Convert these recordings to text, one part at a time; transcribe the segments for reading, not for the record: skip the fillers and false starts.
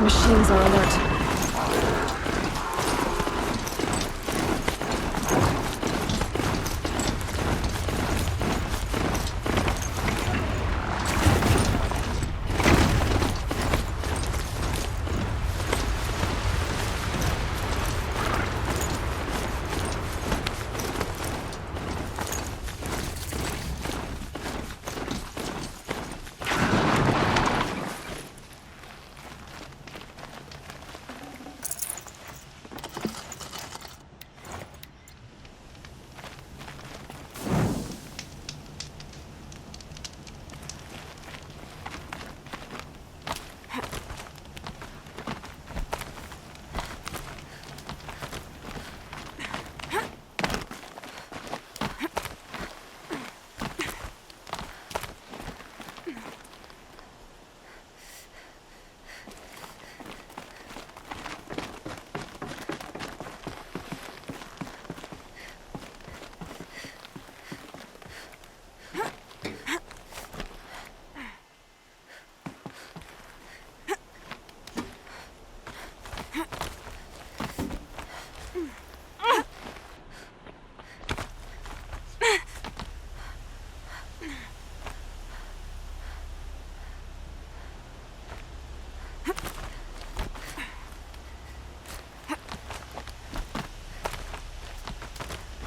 Those machines are alert.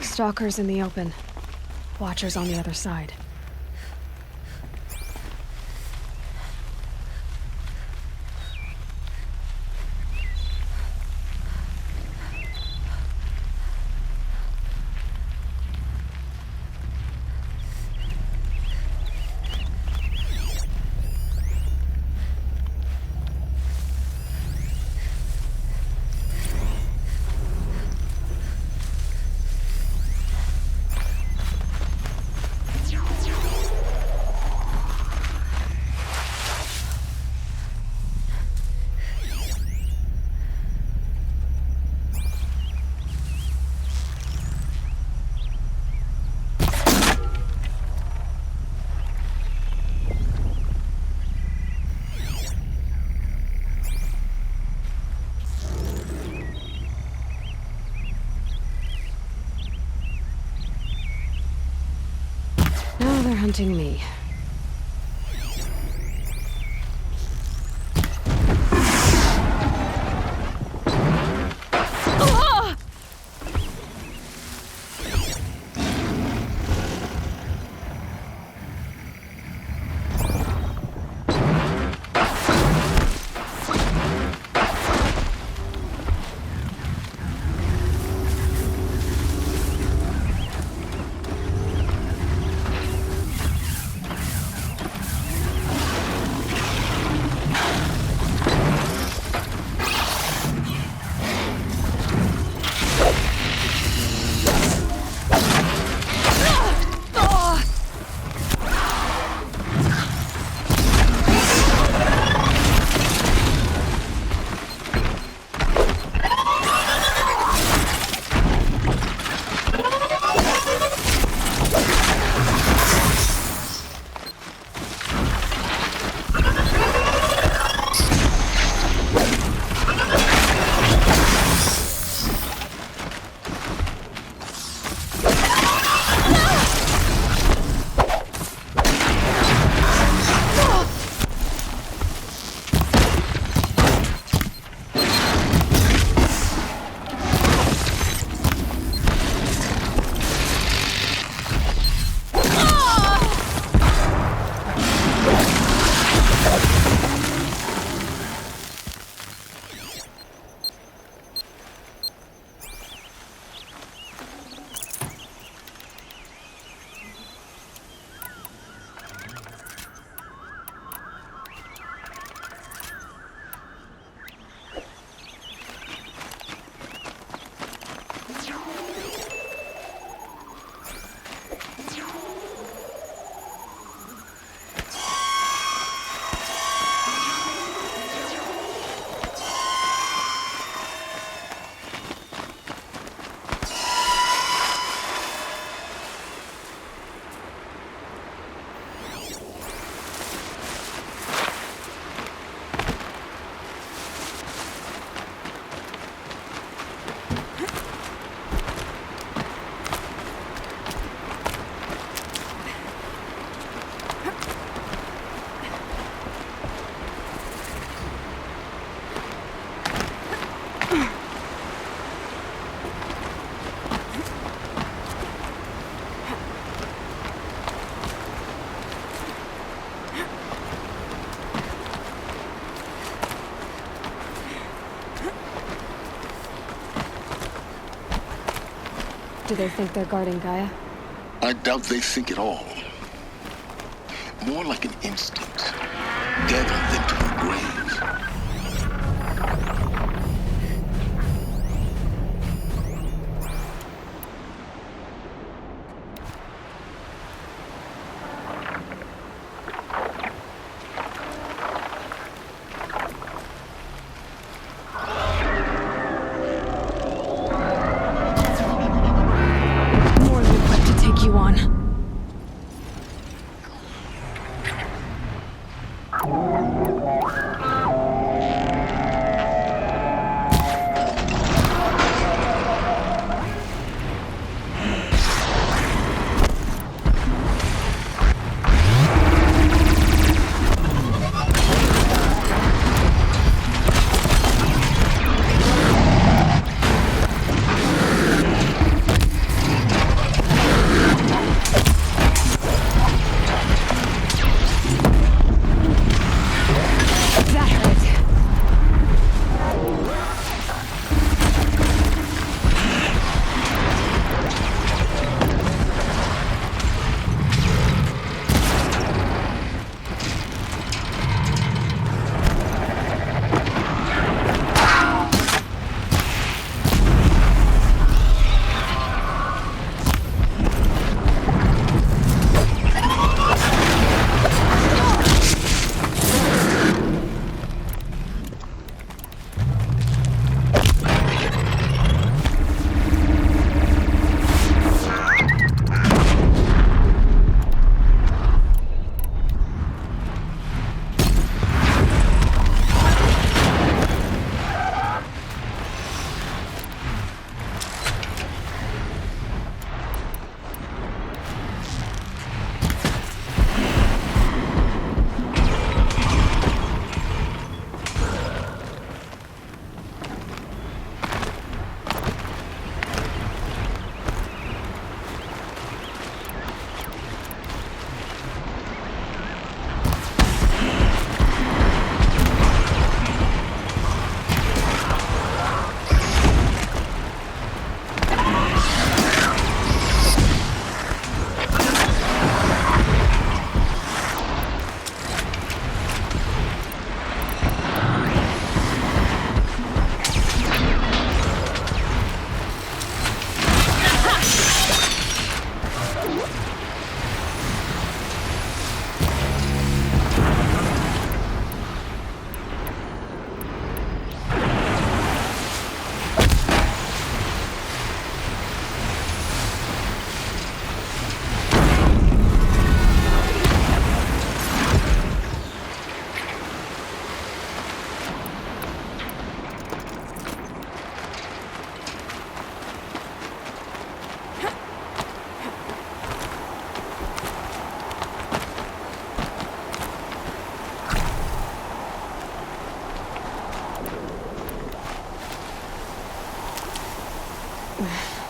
Stalkers in the open. Watchers on the other side. Now they're hunting me. Do they think they're guarding Gaia? I doubt they think at all. More like an instinct. Gather them to her grave. More liquid to take you on. That hurt.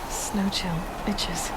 Snow chill. Itches.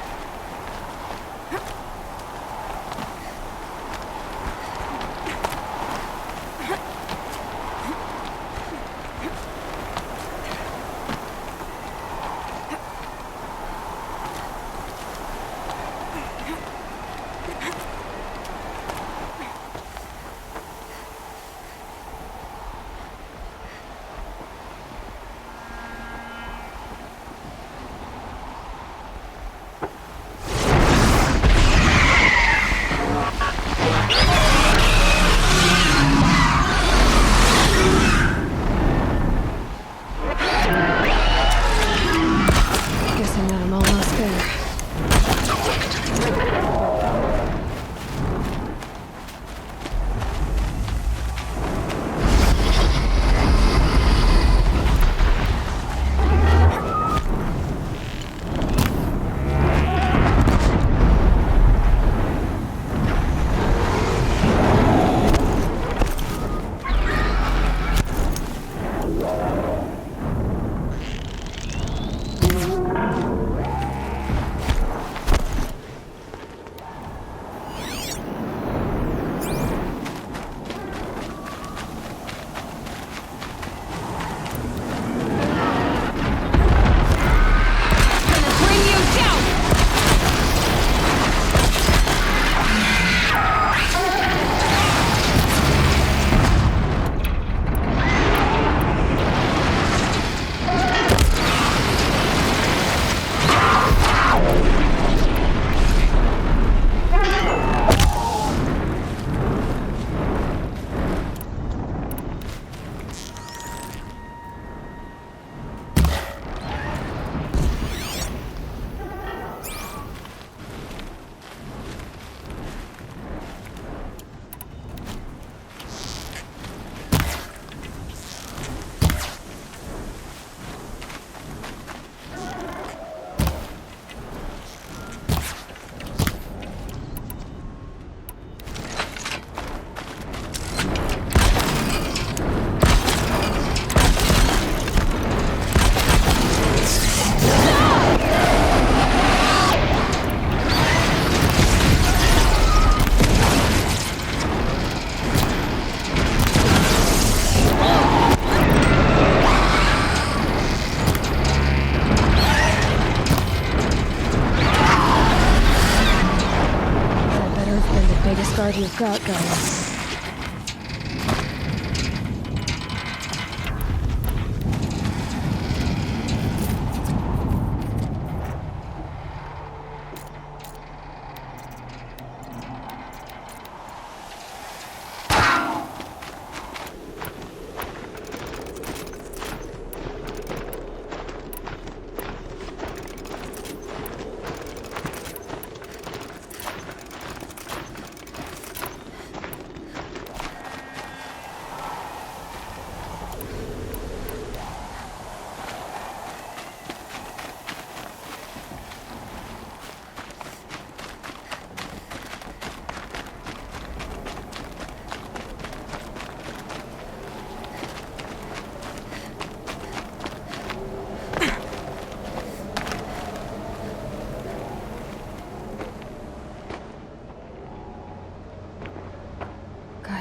you've got, Gaia.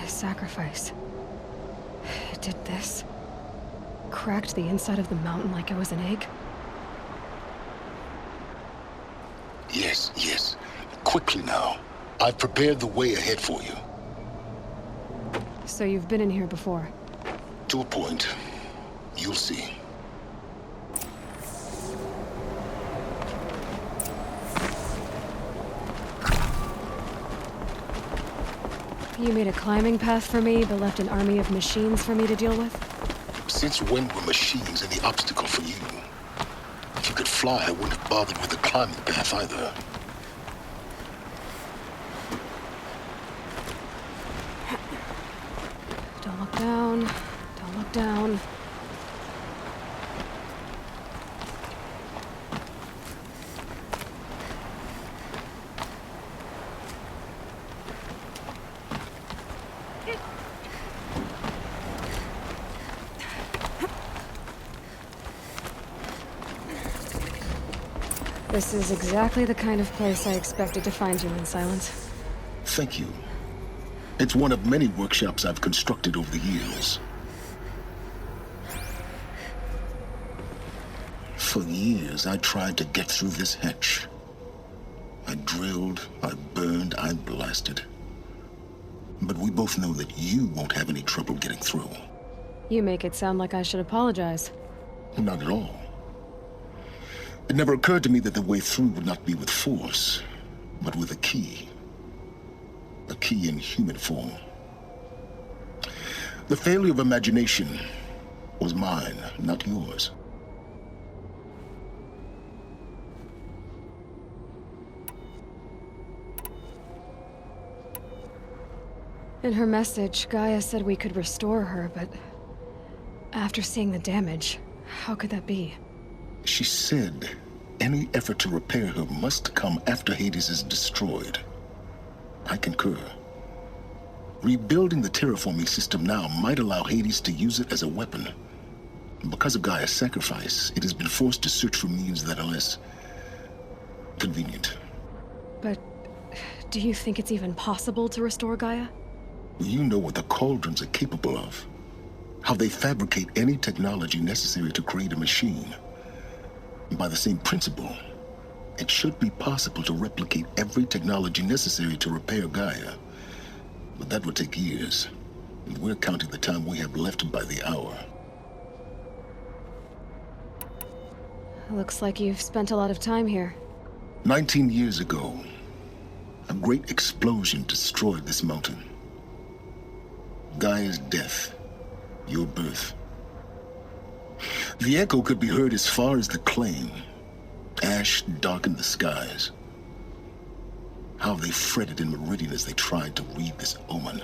Sacrifice. It did this. Cracked the inside of the mountain like it was an egg. Yes. Quickly now. I've prepared the way ahead for you. So you've been in here before? To a point. You'll see. You made a climbing path for me, but left an army of machines for me to deal with? Since when were machines any obstacle for you? If you could fly, I wouldn't have bothered with the climbing path either. Don't look down. Don't look down. This is exactly the kind of place I expected to find you in, Silence. Thank you. It's one of many workshops I've constructed over the years. For years, I tried to get through this hatch. I drilled, I burned, I blasted. But we both know that you won't have any trouble getting through. You make it sound like I should apologize. Not at all. It never occurred to me that the way through would not be with force, but with a key. A key in human form. The failure of imagination was mine, not yours. In her message, Gaia said we could restore her, but after seeing the damage, how could that be? She said any effort to repair her must come after Hades is destroyed. I concur. Rebuilding the terraforming system now might allow Hades to use it as a weapon. Because of Gaia's sacrifice, it has been forced to search for means that are less convenient. But do you think it's even possible to restore Gaia? You know what the Cauldrons are capable of. How they fabricate any technology necessary to create a machine. By the same principle, it should be possible to replicate every technology necessary to repair Gaia. But that would take years, and we're counting the time we have left by the hour. Looks like you've spent a lot of time here. 19 years ago, a great explosion destroyed this mountain. Gaia's death, your birth. The echo could be heard as far as the claim. Ash darkened the skies. How they fretted in Meridian as they tried to read this omen.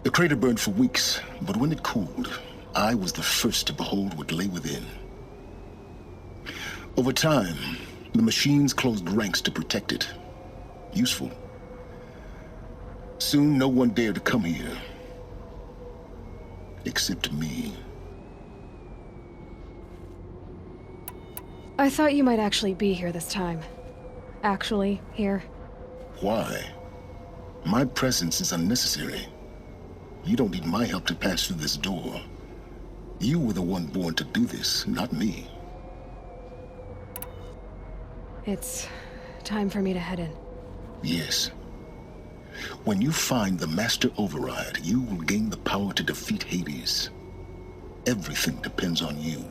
The crater burned for weeks, but when it cooled, I was the first to behold what lay within. Over time, the machines closed ranks to protect it. Useful. Soon, no one dared to come here. Except me. I thought you might actually be here this time. Actually, here. Why? My presence is unnecessary. You don't need my help to pass through this door. You were the one born to do this, not me. It's time for me to head in. Yes. When you find the Master Override, you will gain the power to defeat Hades. Everything depends on you.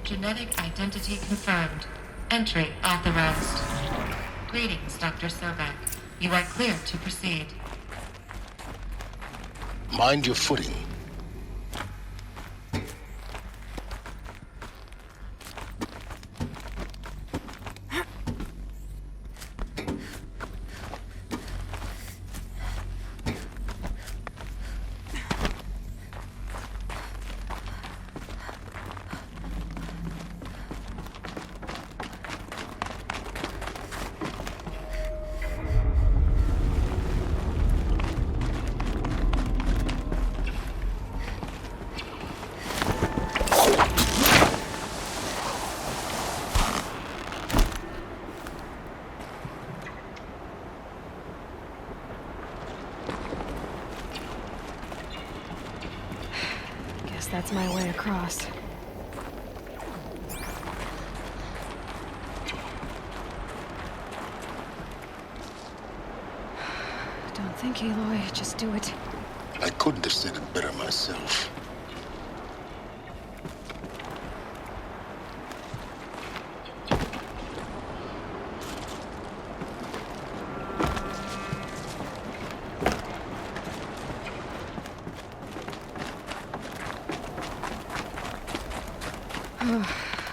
Genetic identity confirmed. Entry authorized. Greetings, Dr. Sobek. You are cleared to proceed. Mind your footing. That's my way across. Don't think, Aloy. Just do it. I couldn't have said it better myself.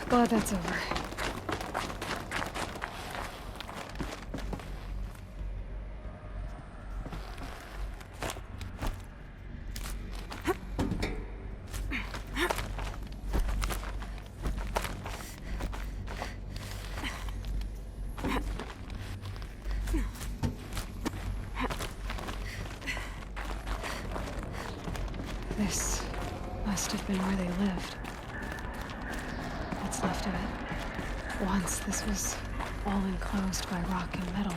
Glad that's over. This must have been where they lived. What's left of it. Once this was all enclosed by rock and metal.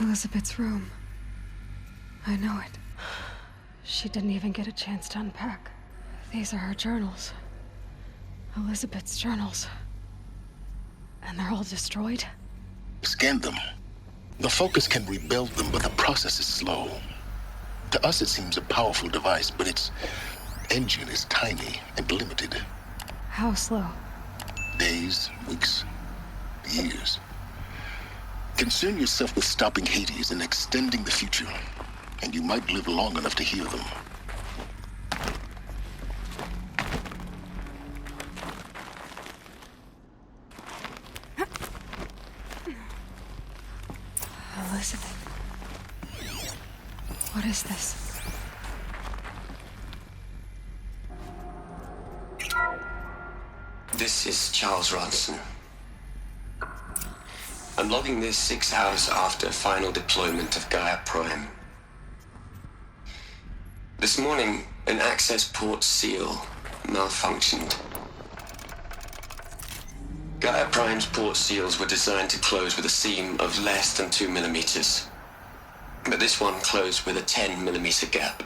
Elizabeth's room. I know it. She didn't even get a chance to unpack. These are her journals. Elizabeth's journals. And they're all destroyed? Scan them. The Focus can rebuild them, but the process is slow. To us it seems a powerful device, but its engine is tiny and limited. How slow? Days, weeks, years. Concern yourself with stopping Hades and extending the future, and you might live long enough to hear them. Elizabeth. What is this? This is Charles Ronson. I'm logging this 6 hours after final deployment of Gaia Prime. This morning, an access port seal malfunctioned. Gaia Prime's port seals were designed to close with a seam of less than 2 millimeters. But this one closed with a 10 millimeter gap.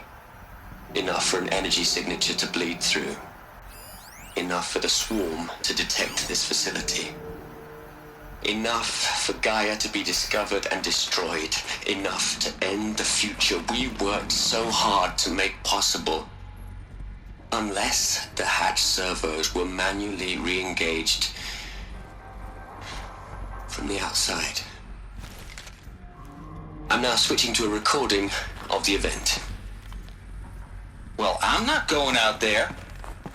Enough for an energy signature to bleed through. Enough for the swarm to detect this facility. Enough for Gaia to be discovered and destroyed. Enough to end the future we worked so hard to make possible. Unless the hatch servos were manually re-engaged from the outside. I'm now switching to a recording of the event. Well, I'm not going out there.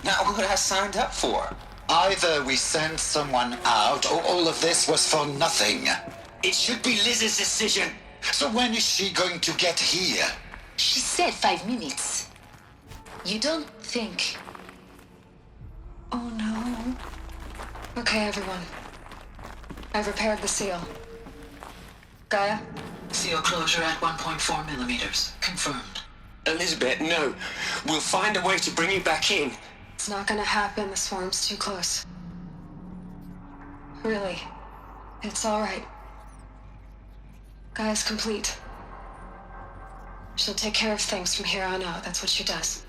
Not what I signed up for. Either we send someone out, or all of this was for nothing. It should be Liz's decision. So when is she going to get here? She said 5 minutes. You don't think... Oh no. Okay, everyone. I've repaired the seal. Gaia? Seal closure at 1.4 millimeters. Confirmed. Elizabeth, no. We'll find a way to bring you back in. It's not gonna happen. The swarm's too close. Really. It's all right. Gaia's complete. She'll take care of things from here on out. That's what she does.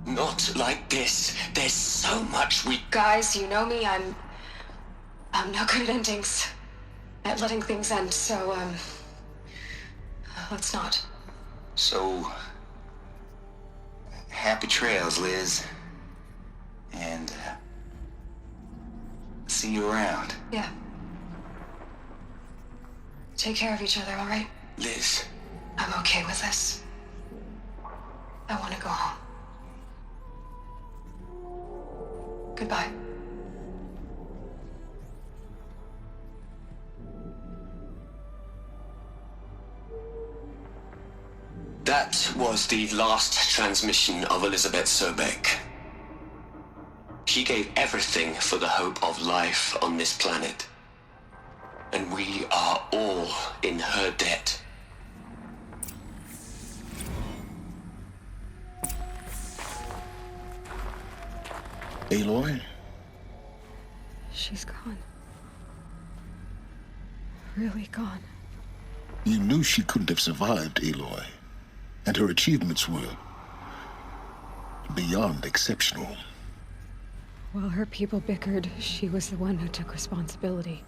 Not like this. There's so much we... Guys, you know me. I'm no good at endings. At letting things end, so, let's not. So, happy trails, Liz. And, see you around. Yeah. Take care of each other, all right? Liz. I'm okay with this. I want to go home. Goodbye. That was the last transmission of Elizabeth Sobek. She gave everything for the hope of life on this planet. And we are all in her debt. Aloy? She's gone. Really gone. You knew she couldn't have survived, Aloy. And her achievements were beyond exceptional. While her people bickered, she was the one who took responsibility.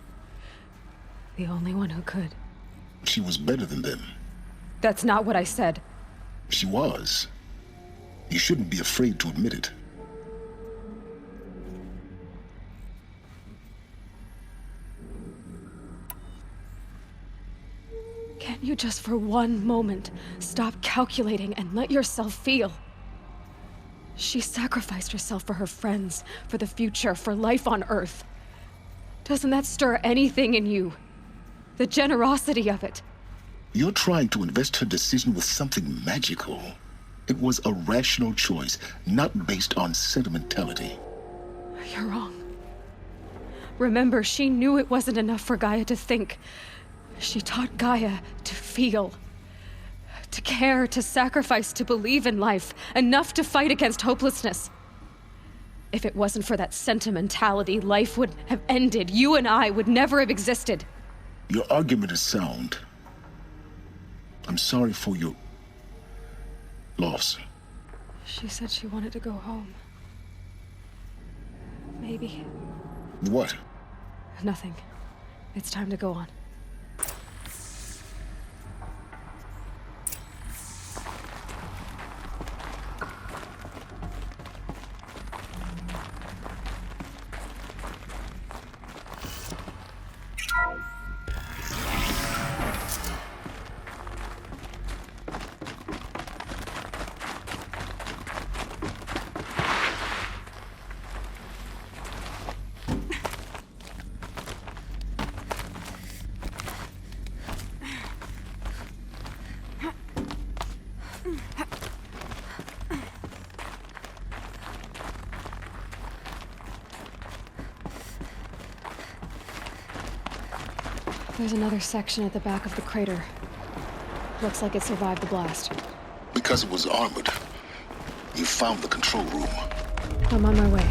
The only one who could. She was better than them. That's not what I said. She was. You shouldn't be afraid to admit it. Can't you just for one moment stop calculating and let yourself feel? She sacrificed herself for her friends, for the future, for life on Earth. Doesn't that stir anything in you? The generosity of it. You're trying to invest her decision with something magical. It was a rational choice, not based on sentimentality. You're wrong. Remember, she knew it wasn't enough for Gaia to think. She taught Gaia to feel. To care, to sacrifice, to believe in life. Enough to fight against hopelessness. If it wasn't for that sentimentality, life would have ended. You and I would never have existed. Your argument is sound. I'm sorry for your loss. She said she wanted to go home. Maybe. What? Nothing. It's time to go on. There's another section at the back of the crater. Looks like it survived the blast. Because it was armored. You found the control room. I'm on my way.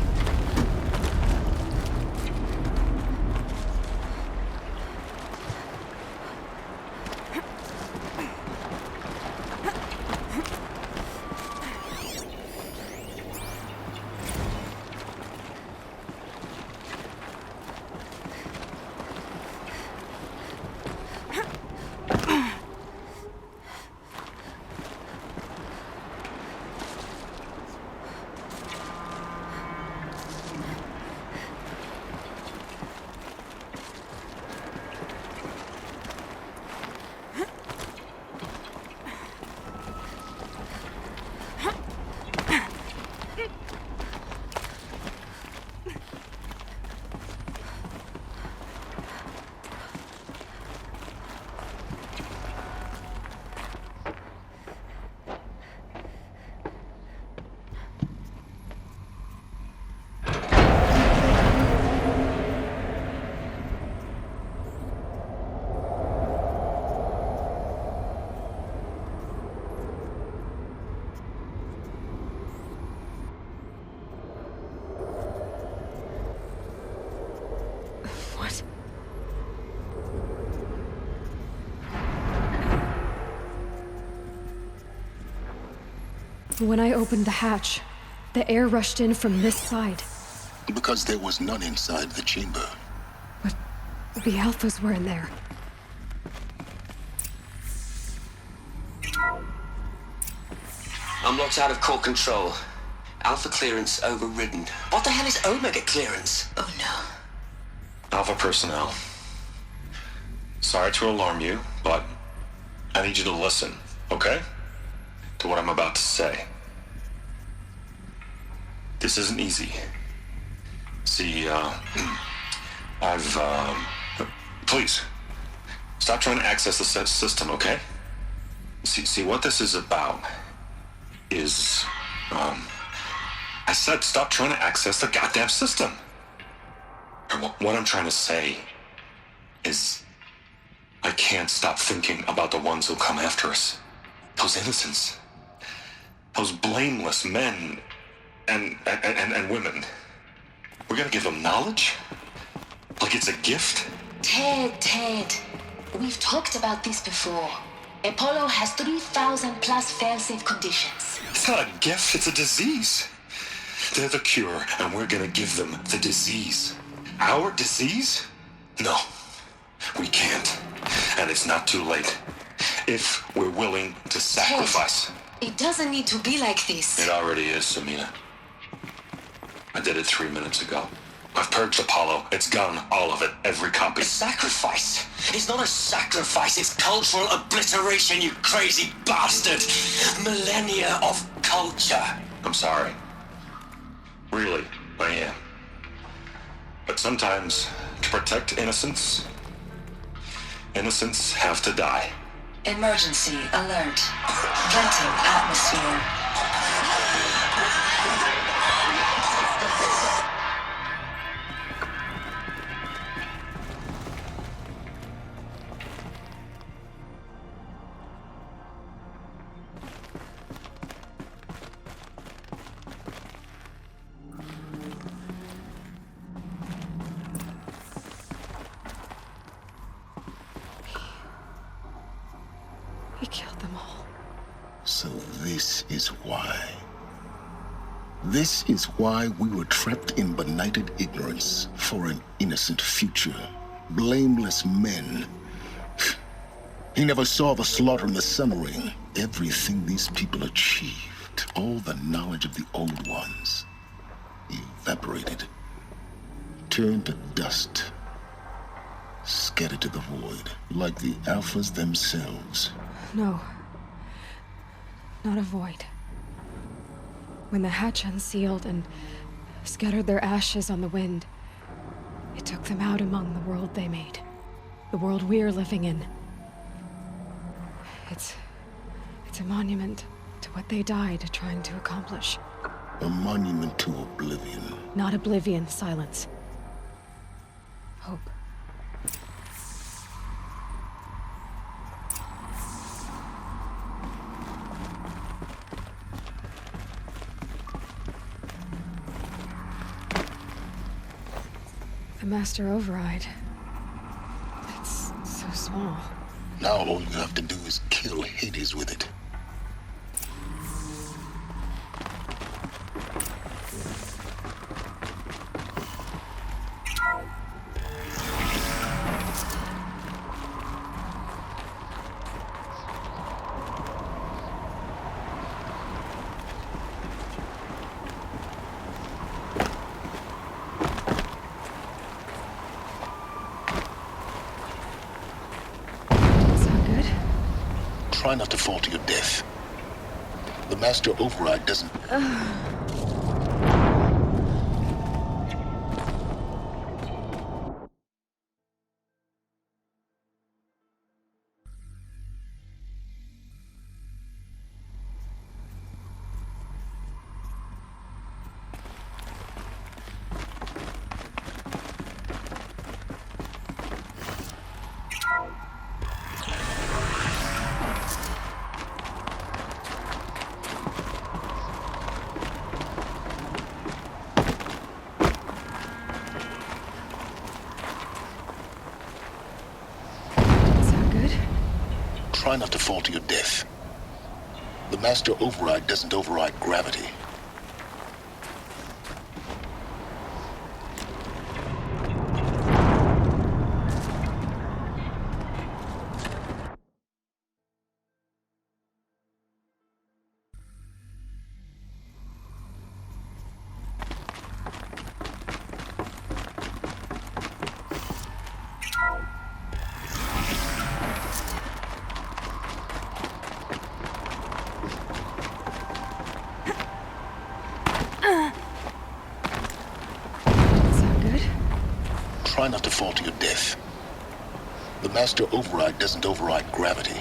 When I opened the hatch, the air rushed in from this side. Because there was none inside the chamber. But the Alphas were in there. I'm locked out of core control. Alpha clearance overridden. What the hell is Omega clearance? Oh no. Alpha personnel. Sorry to alarm you, but I need you to listen, okay? To what I'm about to say. This isn't easy. See, please, stop trying to access the system, okay? See, what this is about is, I said stop trying to access the goddamn system. What I'm trying to say is I can't stop thinking about the ones who come after us. Those innocents. Those blameless men and women. We're gonna give them knowledge? Like it's a gift? Ted. We've talked about this before. Apollo has 3,000 plus fail-safe conditions. It's not a gift, it's a disease. They're the cure, and we're gonna give them the disease. Our disease? No, we can't. And it's not too late. If we're willing to sacrifice. Ted, it doesn't need to be like this. It already is, Samina. I did it 3 minutes ago. I've purged Apollo. It's gone, all of it, every copy. A sacrifice? It's not a sacrifice, it's cultural obliteration, you crazy bastard! Millennia of culture! I'm sorry. Really, I am. But sometimes, to protect innocence, innocents have to die. Emergency alert. Venting atmosphere. He killed them all. So this is why. This is why we were trapped in benighted ignorance for an innocent future. Blameless men. He never saw the slaughter in the Sun Ring. Everything these people achieved, all the knowledge of the old ones, evaporated, turned to dust, scattered to the void, like the Alphas themselves. No. Not a void. When the hatch unsealed and scattered their ashes on the wind, it took them out among the world they made. The world we're living in. It's a monument to what they died trying to accomplish. A monument to oblivion. Not oblivion, silence. Hope. The Master Override. It's so small. Now all you have to do is kill Hades with it. Try not to fall to your death. The Master Override doesn't... Try not to fall to your death. The master override doesn't override gravity. Try not to fall to your death. The master override doesn't override gravity.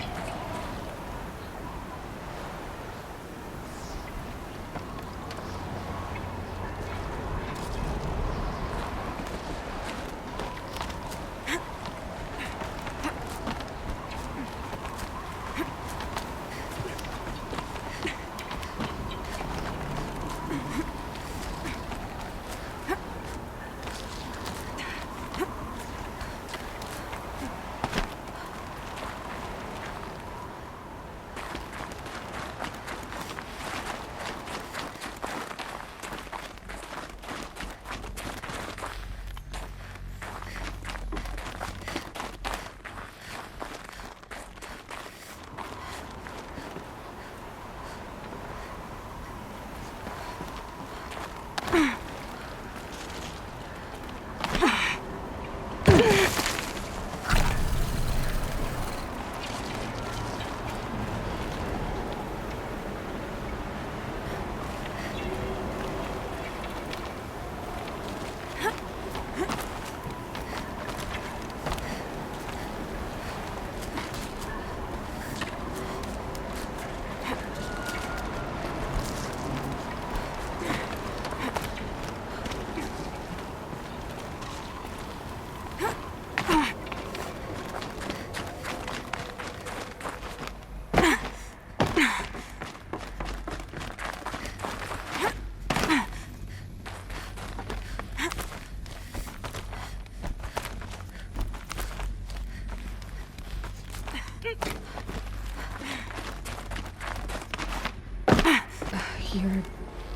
You're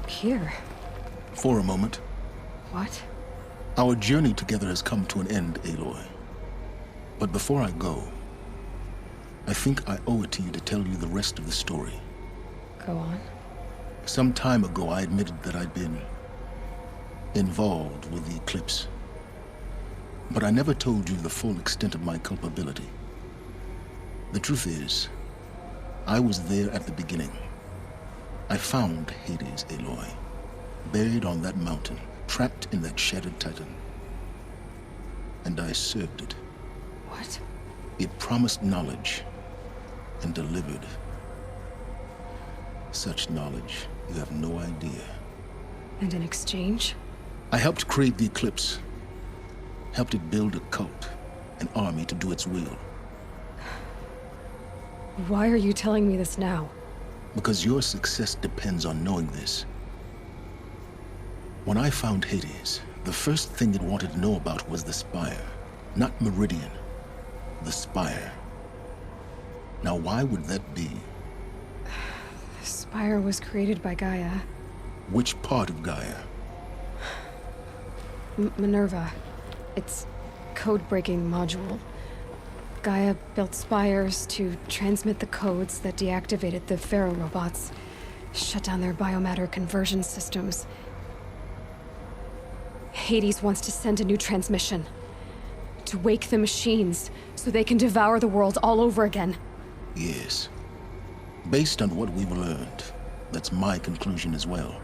here. For a moment. What? Our journey together has come to an end, Aloy. But before I go, I think I owe it to you to tell you the rest of the story. Go on. Some time ago, I admitted that I'd been involved with the Eclipse. But I never told you the full extent of my culpability. The truth is, I was there at the beginning. I found Hades, Aloy, buried on that mountain, trapped in that shattered titan. And I served it. What? It promised knowledge and delivered. Such knowledge, you have no idea. And in exchange? I helped create the Eclipse. Helped it build a cult, an army to do its will. Why are you telling me this now? Because your success depends on knowing this. When I found Hades, the first thing it wanted to know about was the Spire. Not Meridian. The Spire. Now, why would that be? The Spire was created by Gaia. Which part of Gaia? Minerva. Its code-breaking module. Gaia built spires to transmit the codes that deactivated the Pharaoh robots, shut down their biomatter conversion systems. Hades wants to send a new transmission. To wake the machines, so they can devour the world all over again. Yes. Based on what we've learned, that's my conclusion as well.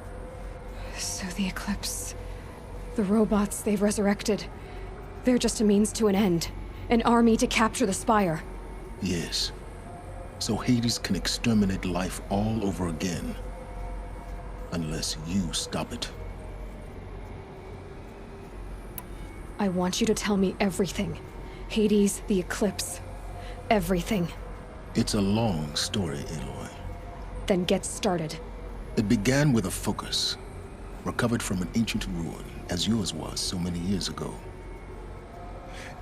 So the Eclipse, the robots they've resurrected, they're just a means to an end. An army to capture the Spire. Yes. So Hades can exterminate life all over again. Unless you stop it. I want you to tell me everything. Hades, the Eclipse. Everything. It's a long story, Aloy. Then get started. It began with a focus. Recovered from an ancient ruin, as yours was so many years ago.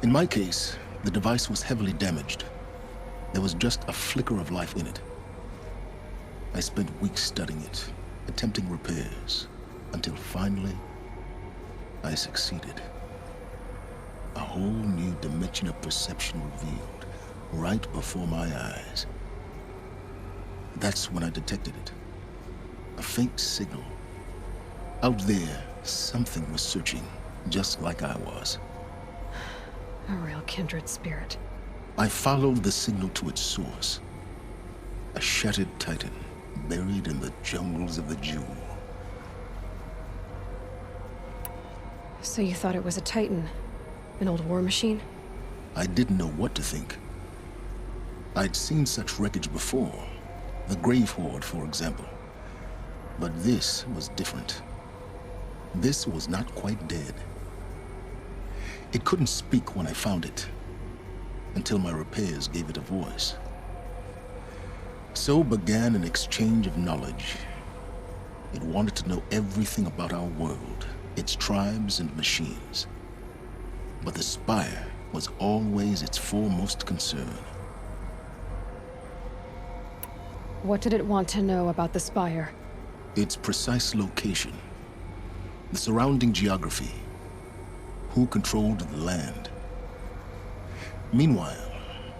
In my case, the device was heavily damaged. There was just a flicker of life in it. I spent weeks studying it, attempting repairs, until finally, I succeeded. A whole new dimension of perception revealed, right before my eyes. That's when I detected it. A faint signal. Out there, something was searching, just like I was. A real kindred spirit. I followed the signal to its source. A shattered titan, buried in the jungles of the Jewel. So you thought it was a Titan? An old war machine? I didn't know what to think. I'd seen such wreckage before. The Grave Horde, for example. But this was different. This was not quite dead. It couldn't speak when I found it, until my repairs gave it a voice. So began an exchange of knowledge. It wanted to know everything about our world, its tribes and machines. But the Spire was always its foremost concern. What did it want to know about the Spire? Its precise location, the surrounding geography, who controlled the land. Meanwhile,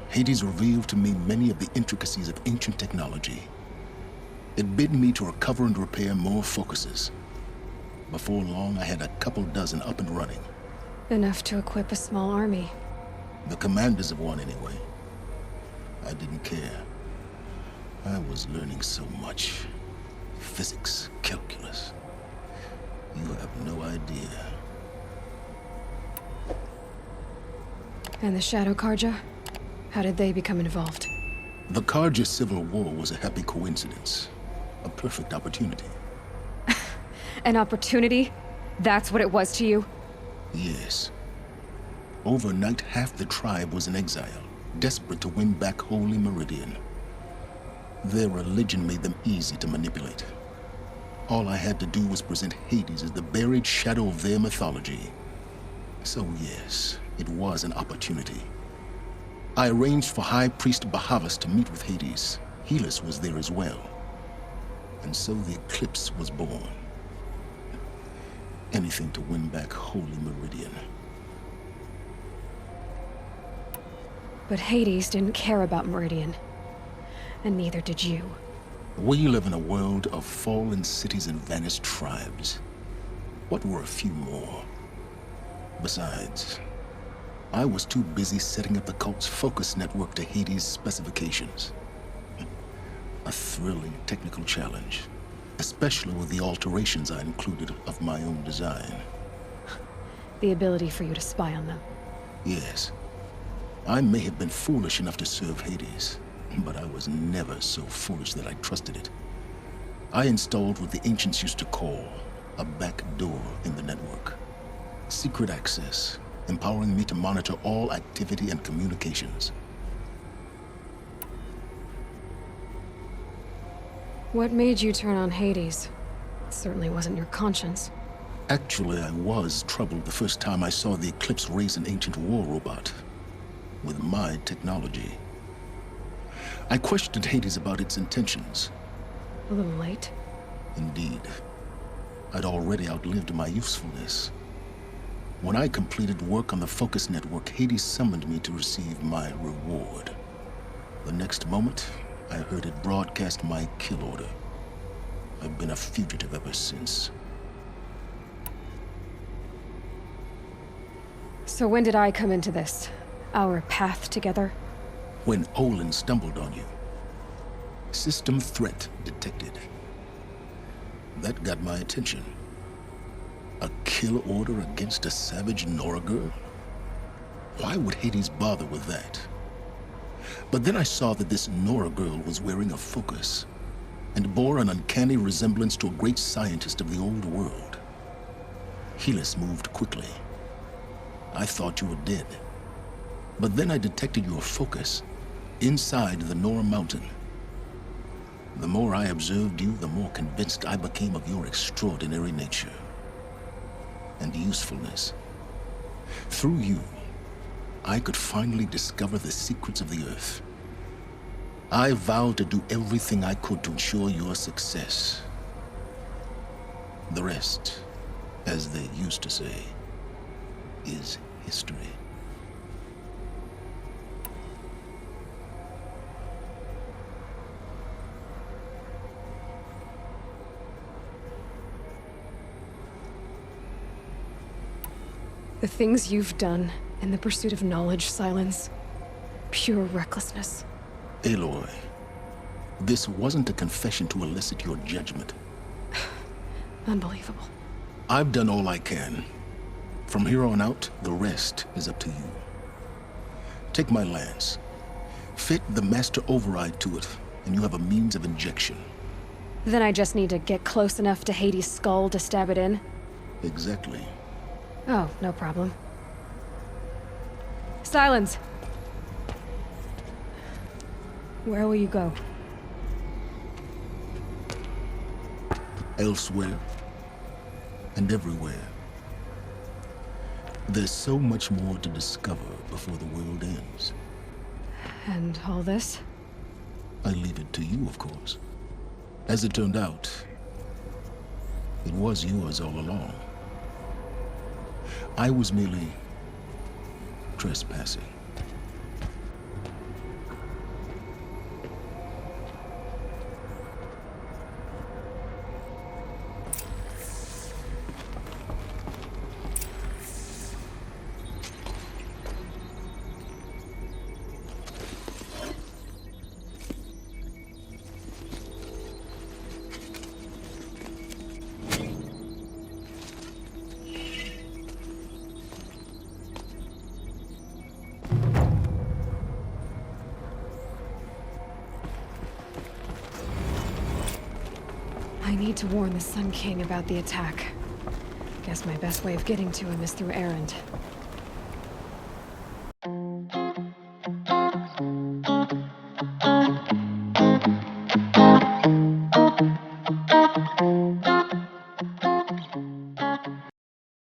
Hades revealed to me many of the intricacies of ancient technology. It bid me to recover and repair more focuses. Before long, I had a couple dozen up and running. Enough to equip a small army. The commanders of one, anyway. I didn't care. I was learning so much. Physics, calculus. You have no idea. And the Shadow Carja? How did they become involved? The Carja Civil War was a happy coincidence. A perfect opportunity. An opportunity? That's what it was to you? Yes. Overnight, half the tribe was in exile, desperate to win back Holy Meridian. Their religion made them easy to manipulate. All I had to do was present Hades as the buried shadow of their mythology. So yes, it was an opportunity. I arranged for High Priest Bahavas to meet with Hades. Helis was there as well. And so the Eclipse was born. Anything to win back Holy Meridian. But Hades didn't care about Meridian. And neither did you. We live in a world of fallen cities and vanished tribes. What were a few more? Besides, I was too busy setting up the cult's focus network to Hades' specifications. A thrilling technical challenge, especially with the alterations I included of my own design. The ability for you to spy on them. Yes. I may have been foolish enough to serve Hades, but I was never so foolish that I trusted it. I installed what the ancients used to call a back door in the network. Secret access, empowering me to monitor all activity and communications. What made you turn on Hades? It certainly wasn't your conscience. Actually, I was troubled the first time I saw the Eclipse raise an ancient war robot. With my technology. I questioned Hades about its intentions. A little late? Indeed. I'd already outlived my usefulness. When I completed work on the Focus Network, Hades summoned me to receive my reward. The next moment, I heard it broadcast my kill order. I've been a fugitive ever since. So when did I come into this? Our path together? When Olin stumbled on you. System threat detected. That got my attention. A kill order against a savage Nora girl? Why would Hades bother with that? But then I saw that this Nora girl was wearing a focus, and bore an uncanny resemblance to a great scientist of the old world. Helis moved quickly. I thought you were dead. But then I detected your focus inside the Nora Mountain. The more I observed you, the more convinced I became of your extraordinary nature and usefulness. Through you, I could finally discover the secrets of the Earth. I vowed to do everything I could to ensure your success. The rest, as they used to say, is history. The things you've done in the pursuit of knowledge, Silence. Pure recklessness. Aloy, this wasn't a confession to elicit your judgment. Unbelievable. I've done all I can. From here on out, the rest is up to you. Take my lance. Fit the master override to it, and you have a means of injection. Then I just need to get close enough to Hades' skull to stab it in? Exactly. Oh, no problem. Silence! Where will you go? Elsewhere. And everywhere. There's so much more to discover before the world ends. And all this? I leave it to you, of course. As it turned out, it was yours all along. I was merely trespassing. I need to warn the Sun King about the attack. Guess my best way of getting to him is through Erend.